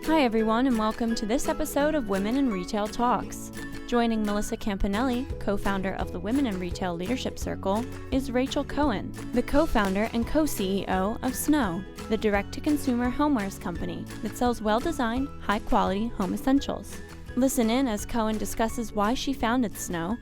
Hi everyone, and welcome to this episode of Women in Retail Talks. Joining Melissa Campanelli, co-founder of the Women in Retail Leadership Circle, is Rachel Cohen, the co-founder and co-CEO of Snowe, the direct-to-consumer homewares company that sells well-designed, high-quality home essentials. Listen in as Cohen discusses why she founded Snowe,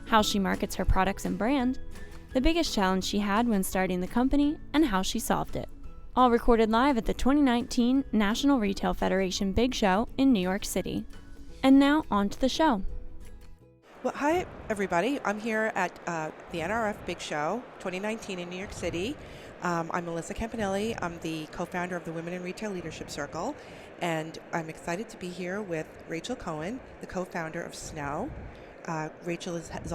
how she markets her products and brand, the biggest challenge she had when starting the company, and how she solved it. All recorded live at the 2019 National Retail Federation Big Show in New York City. And now, on to the show. Well, hi, everybody. I'm here at the NRF Big Show 2019 in New York City. I'm Melissa Campanelli. I'm the co-founder of the Women in Retail Leadership Circle, and I'm excited to be here with Rachel Cohen, the co-founder of Snowe. Rachel is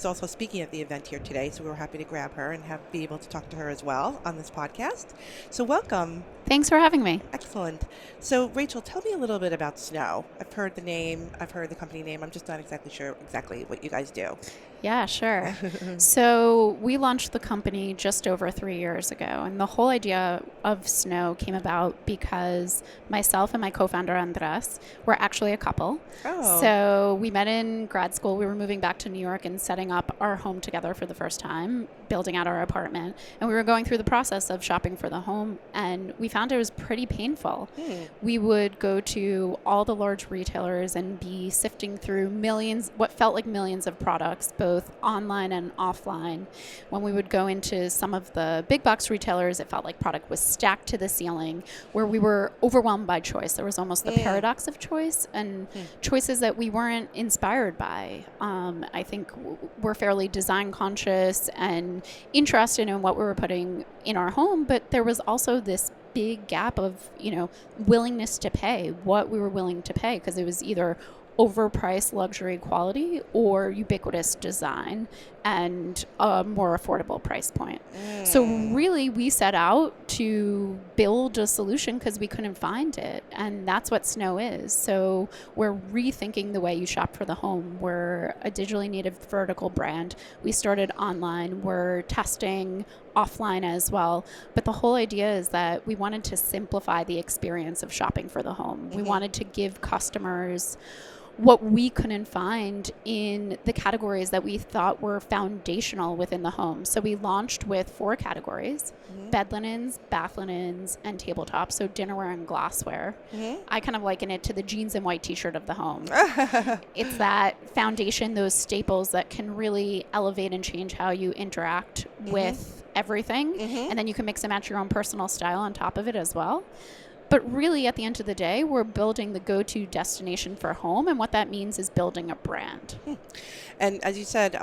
also speaking at the event here today, so we were happy to grab her and be able to talk to her as well on this podcast. So welcome. Thanks for having me. Excellent. So Rachel, tell me a little bit about Snowe. I've heard the name, I've heard the company name. I'm just not exactly sure exactly what you guys do. Yeah, sure. So we launched the company just over 3 years ago, and the whole idea of Snowe came about because myself and my co-founder Andres were actually a couple. Oh. So we met in grad school. We were moving back to New York and setting up our home together for the first time, building out our apartment, and we were going through the process of shopping for the home, and we found it was pretty painful. We would go to all the large retailers and be sifting through what felt like millions of products, both online and offline. When we would go into some of the big box retailers, it felt like product was stacked to the ceiling, where we were overwhelmed by choice. There was almost the paradox of choice and choices that we weren't inspired by. I think we're fairly design conscious and interested in what we were putting in our home, but there was also this big gap of, willingness to pay, what we were willing to pay, because it was either overpriced luxury quality or ubiquitous design and a more affordable price point. So really we set out to build a solution because we couldn't find it, and that's what Snowe is. So we're rethinking the way you shop for the home. We're a digitally native vertical brand. We started online. We're testing offline as well. But the whole idea is that we wanted to simplify the experience of shopping for the home. We wanted to give customers what we couldn't find in the categories that we thought were foundational within the home. So we launched with 4 categories: bed linens, bath linens, and tabletops, so dinnerware and glassware. I kind of liken it to the jeans and white t-shirt of the home. It's that foundation, those staples that can really elevate and change how you interact with everything. And then you can mix and match your own personal style on top of it as well. But really, at the end of the day, we're building the go-to destination for home, and what that means is building a brand. And as you said,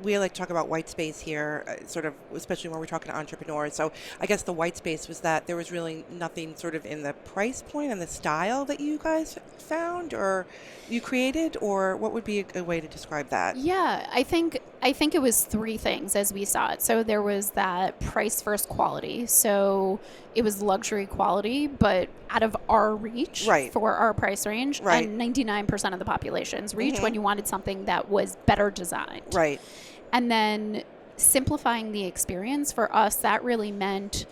we like to talk about white space here, sort of, especially when we're talking to entrepreneurs. So I guess the white space was that there was really nothing sort of in the price point and the style that you guys found or you created, or what would be a way to describe that? Yeah, I think it was 3 things as we saw it. So there was that price versus quality. So it was luxury quality, but out of our reach for our price range, and 99% of the population's reach when you wanted something that was better designed. Right. And then simplifying the experience for us, that really meant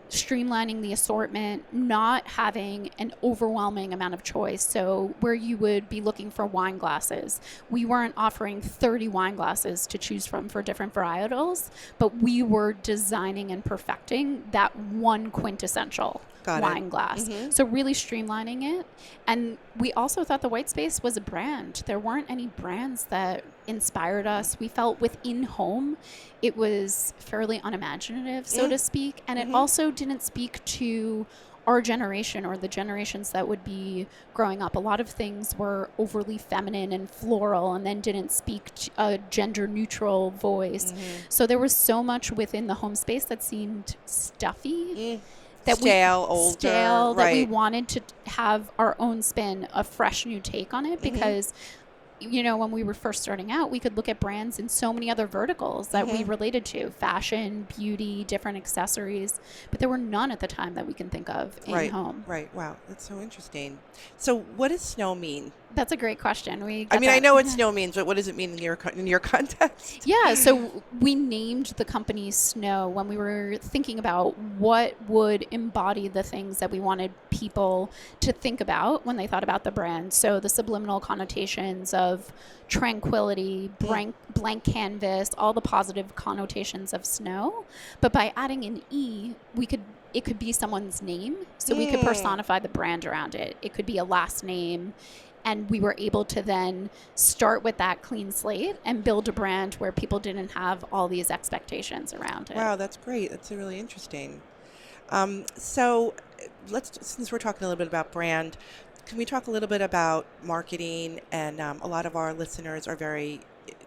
streamlining the assortment, not having an overwhelming amount of choice. So where you would be looking for wine glasses, we weren't offering 30 wine glasses to choose from for different varietals, but we were designing and perfecting that one quintessential wine glass. So really streamlining it. And we also thought the white space was a brand. There weren't any brands that inspired us. We felt within home it was fairly unimaginative, so to speak, and it also didn't speak to our generation or the generations that would be growing up. A lot of things were overly feminine and floral and then didn't speak to a gender neutral voice. So there was so much within the home space that seemed stuffy. Stale, that we wanted to have our own spin, a fresh new take on it, because when we were first starting out, we could look at brands in so many other verticals that we related to: fashion, beauty, different accessories, but there were none at the time that we can think of in home. Right. Wow, that's so interesting. So what does Snowe mean? That's a great question. I know what Snowe means, but what does it mean in your context? Yeah, so we named the company Snowe when we were thinking about what would embody the things that we wanted people to think about when they thought about the brand. So the subliminal connotations of tranquility, blank canvas, all the positive connotations of snow. But by adding an E, it could be someone's name. So we could personify the brand around it. It could be a last name. And we were able to then start with that clean slate and build a brand where people didn't have all these expectations around it. Wow, that's great. That's really interesting. So since we're talking a little bit about brand, can we talk a little bit about marketing? And a lot of our listeners are very,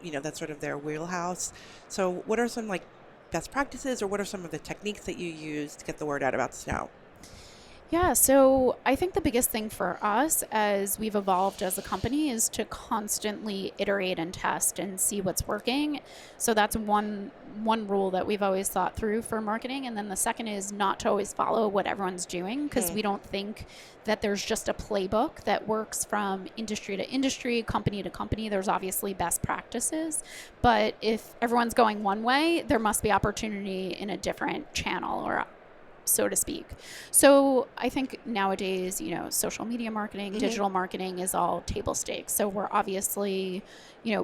that's sort of their wheelhouse. So what are some best practices, or what are some of the techniques that you use to get the word out about Snowe? Yeah, so I think the biggest thing for us as we've evolved as a company is to constantly iterate and test and see what's working. So that's one rule that we've always thought through for marketing. And then the second is not to always follow what everyone's doing, because we don't think that there's just a playbook that works from industry to industry, company to company. There's obviously best practices, but if everyone's going one way, there must be opportunity in a different channel, or so to speak. So I think nowadays, social media marketing, digital marketing is all table stakes. So we're obviously,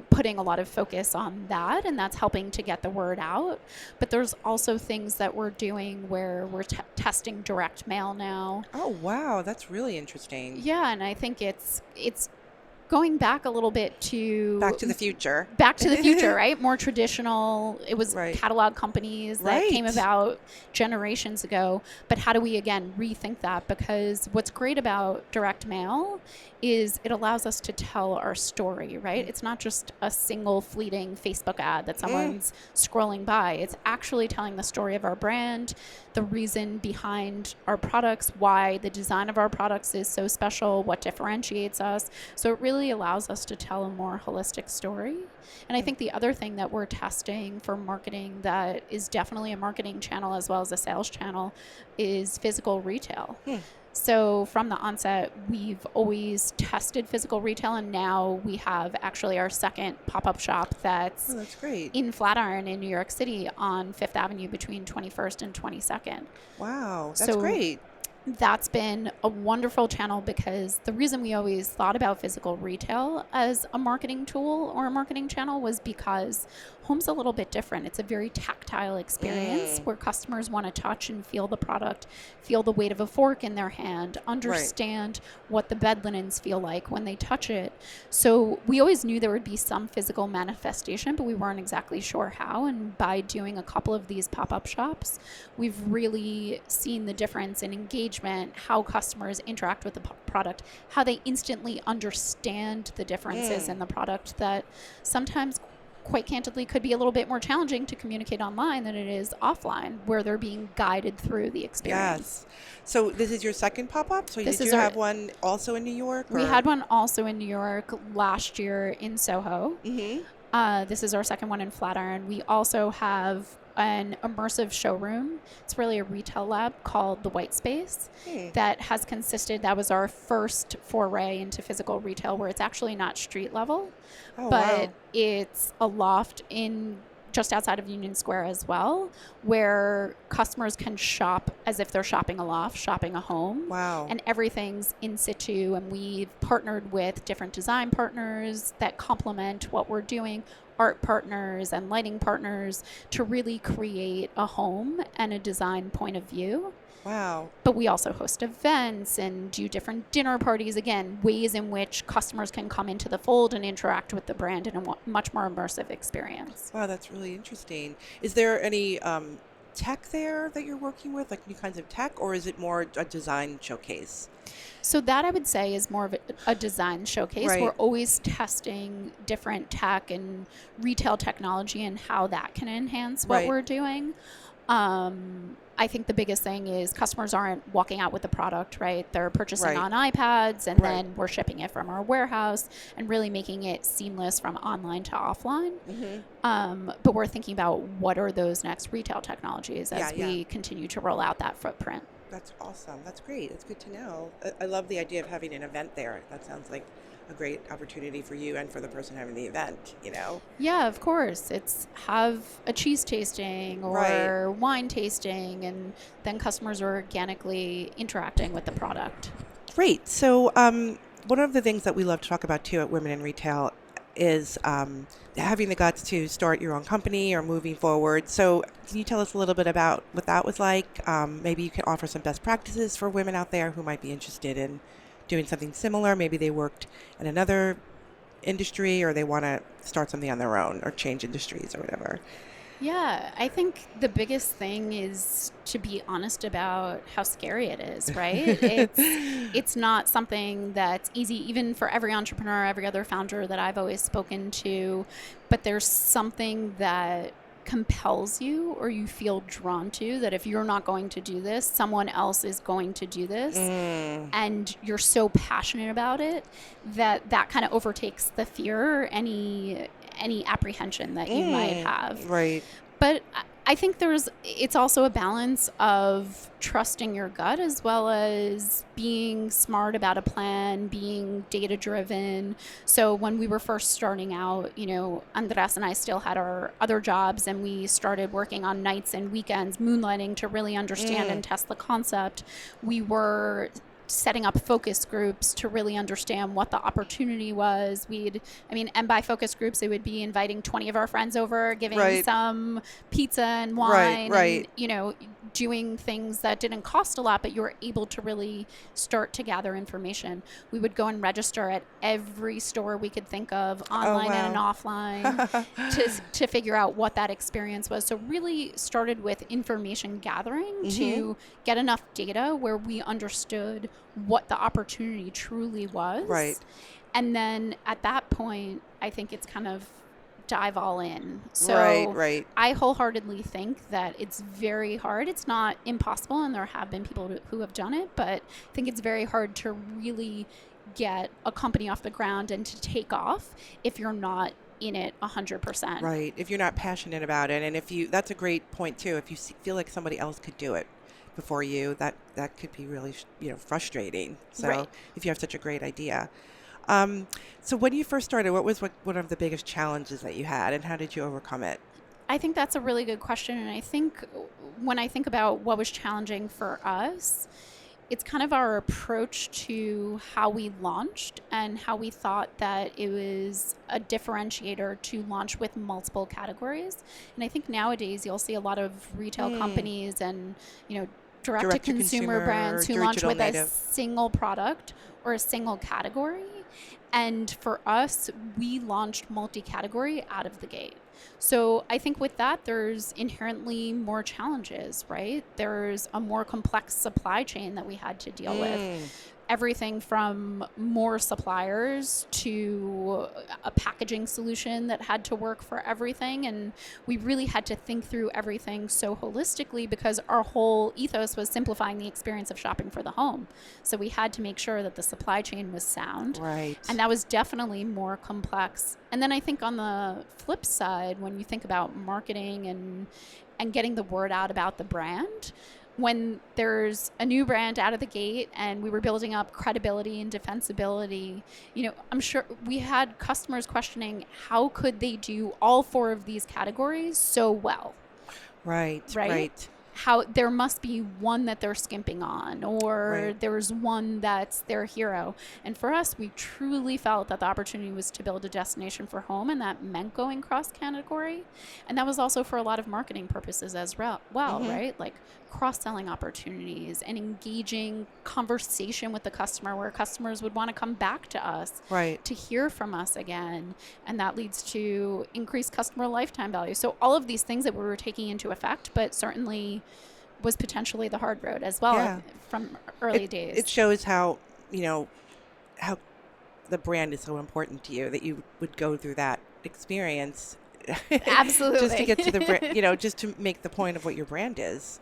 putting a lot of focus on that, and that's helping to get the word out. But there's also things that we're doing where we're testing direct mail now. Oh, wow. That's really interesting. Yeah. And I think it's going back a little bit to Back to the Future, right? More traditional. It was catalog companies that came about generations ago. But how do we, again, rethink that? Because what's great about direct mail is it allows us to tell our story, right? It's not just a single fleeting Facebook ad that someone's scrolling by. It's actually telling the story of our brand, the reason behind our products, why the design of our products is so special, what differentiates us. So it really allows us to tell a more holistic story. And I think the other thing that we're testing for marketing that is definitely a marketing channel as well as a sales channel is physical retail. So from the onset, we've always tested physical retail, and now we have actually our second pop-up shop that's great. in Flatiron in New York City on 5th Avenue between 21st and 22nd. Wow, that's great. That's been a wonderful channel, because the reason we always thought about physical retail as a marketing tool or a marketing channel was because home's a little bit different. It's a very tactile experience where customers want to touch and feel the product, feel the weight of a fork in their hand, understand what the bed linens feel like when they touch it. So we always knew there would be some physical manifestation, but we weren't exactly sure how. And by doing a couple of these pop-up shops, we've really seen the difference in engagement, how customers interact with the product, how they instantly understand the differences in the product that sometimes, quite candidly, could be a little bit more challenging to communicate online than it is offline, where they're being guided through the experience. Yes. So this is your second pop-up? So did you have one also in New York? We had one also in New York last year in Soho. This is our second one in Flatiron. We also have an immersive showroom. It's really a retail lab called the White Space that was our first foray into physical retail, where it's actually not street level, but it's a loft in just outside of Union Square as well, where customers can shop as if they're shopping a loft, shopping a home. Wow. And everything's in situ, and we've partnered with different design partners that complement what we're doing, art partners and lighting partners, to really create a home and a design point of view. Wow. But we also host events and do different dinner parties, again, ways in which customers can come into the fold and interact with the brand in a much more immersive experience. Wow, that's really interesting. Is there any tech there that you're working with, like new kinds of tech, or is it more a design showcase? So that, I would say, is more of a design showcase. We're always testing different tech and retail technology and how that can enhance what we're doing. I think the biggest thing is customers aren't walking out with the product, right? They're purchasing on iPads, and then we're shipping it from our warehouse and really making it seamless from online to offline. But we're thinking about what are those next retail technologies as we continue to roll out that footprint. That's awesome. That's great. That's good to know. I love the idea of having an event there. That sounds like a great opportunity for you and for the person having the event, Yeah, of course. It's have a cheese tasting or Right. wine tasting, and then customers are organically interacting with the product. Great. So, one of the things that we love to talk about too at Women in Retail is having the guts to start your own company or moving forward. So, can you tell us a little bit about what that was like? Maybe you can offer some best practices for women out there who might be interested in doing something similar. Maybe they worked in another industry or they want to start something on their own or change industries or whatever. Yeah, I think the biggest thing is to be honest about how scary it is, right? It's not something that's easy, even for every entrepreneur, every other founder that I've always spoken to, but there's something that compels you or you feel drawn to, that if you're not going to do this, someone else is going to do this. And you're so passionate about it that kind of overtakes the fear or any apprehension that you might have. Right. But I think it's also a balance of trusting your gut as well as being smart about a plan, being data driven. So when we were first starting out, Andres and I still had our other jobs, and we started working on nights and weekends, moonlighting to really understand and test the concept. We were setting up focus groups to really understand what the opportunity was. And by focus groups, it would be inviting 20 of our friends over, giving some pizza and wine, and, doing things that didn't cost a lot, but you were able to really start to gather information. We would go and register at every store we could think of, online and offline, to figure out what that experience was. So really started with information gathering to get enough data where we understood what the opportunity truly was. Right. And then at that point, I think it's kind of dive all in. So right. I wholeheartedly think that it's very hard. It's not impossible, and there have been people who have done it, but I think it's very hard to really get a company off the ground and to take off if you're not in it 100%. Right. If you're not passionate about it, and that's a great point too. If you feel like somebody else could do it before you, that could be really frustrating. So if you have such a great idea. So when you first started, what was one of the biggest challenges that you had, and how did you overcome it? I think that's a really good question. And I think when I think about what was challenging for us, it's kind of our approach to how we launched and how we thought that it was a differentiator to launch with multiple categories. And I think nowadays you'll see a lot of retail companies and, direct-to-consumer brands who launch with a single product or a single category. And for us, we launched multi-category out of the gate. So I think with that, there's inherently more challenges, right? There's a more complex supply chain that we had to deal with. Everything from more suppliers to a packaging solution that had to work for everything. And we really had to think through everything so holistically because our whole ethos was simplifying the experience of shopping for the home. So we had to make sure that the supply chain was sound. Right. And that was definitely more complex. And then I think on the flip side, when you think about marketing and getting the word out about the brand, when there's a new brand out of the gate and we were building up credibility and defensibility, I'm sure we had customers questioning how could they do all four of these categories so well. Right. How there must be one that they're skimping on, or there's one that's their hero. And for us, we truly felt that the opportunity was to build a destination for home, and that meant going cross category. And that was also for a lot of marketing purposes as well, right? Like cross-selling opportunities and engaging conversation with the customer where customers would want to come back to us to hear from us again. And that leads to increased customer lifetime value. So all of these things that we were taking into effect, but certainly was potentially the hard road as well from early days. It shows how how the brand is so important to you that you would go through that experience. Absolutely. Just to get to the brand, just to make the point of what your brand is,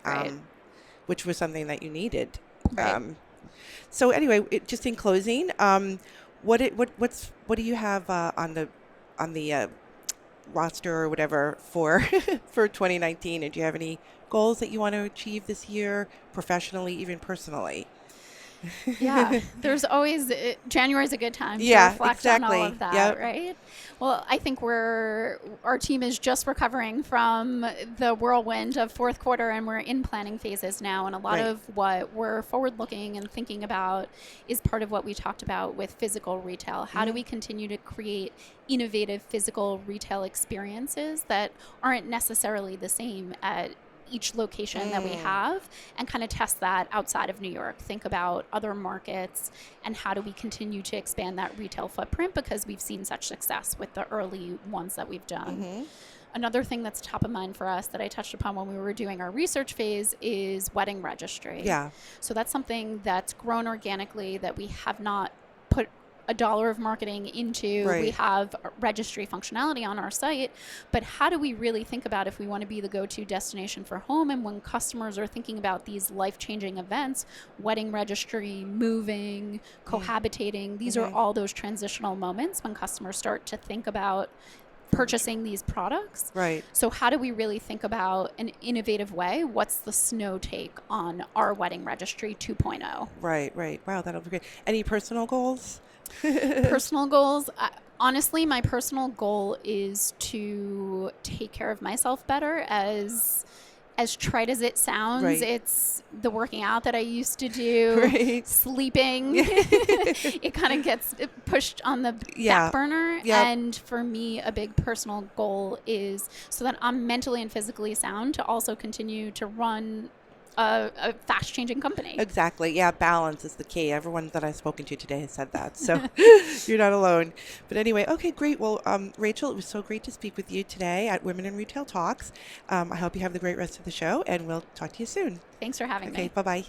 which was something that you needed. So anyway, just in closing, what do you have on the roster or whatever for 2019? And do you have any goals that you want to achieve this year, professionally, even personally? Yeah, there's always January is a good time to reflect on all of that, right? Well, I think our team is just recovering from the whirlwind of fourth quarter, and we're in planning phases now. And a lot of what we're forward looking and thinking about is part of what we talked about with physical retail. How do we continue to create innovative physical retail experiences that aren't necessarily the same at each location that we have, and kind of test that outside of New York. Think about other markets and how do we continue to expand that retail footprint, because we've seen such success with the early ones that we've done. Another thing that's top of mind for us that I touched upon when we were doing our research phase is wedding registry. Yeah. So that's something that's grown organically that we have not put $1 of marketing into. We have registry functionality on our site, but how do we really think about if we want to be the go-to destination for home, and when customers are thinking about these life-changing events, wedding registry, moving, cohabitating, these are all those transitional moments when customers start to think about purchasing these products. Right. So how do we really think about an innovative way? What's the Snowe take on our wedding registry 2.0? Right. Wow, that'll be great. Any personal goals? Personal goals. Honestly, my personal goal is to take care of myself better. As trite as it sounds, it's the working out that I used to do, sleeping. It kind of gets pushed on the back burner. And for me, a big personal goal is so that I'm mentally and physically sound to also continue to run a fast-changing company. Exactly. Yeah, balance is the key. Everyone that I've spoken to today has said that, so you're not alone. But anyway, okay, great. Well, Rachel, it was so great to speak with you today at Women in Retail Talks. I hope you have the great rest of the show, and we'll talk to you soon. Thanks for having me. Okay, bye-bye.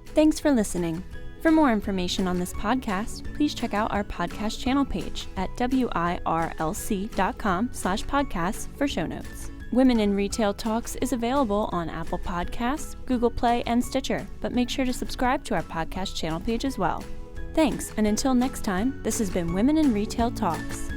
Thanks for listening. For more information on this podcast, please check out our podcast channel page at wirlc.com/podcasts for show notes. Women in Retail Talks is available on Apple Podcasts, Google Play, and Stitcher, but make sure to subscribe to our podcast channel page as well. Thanks, and until next time, this has been Women in Retail Talks.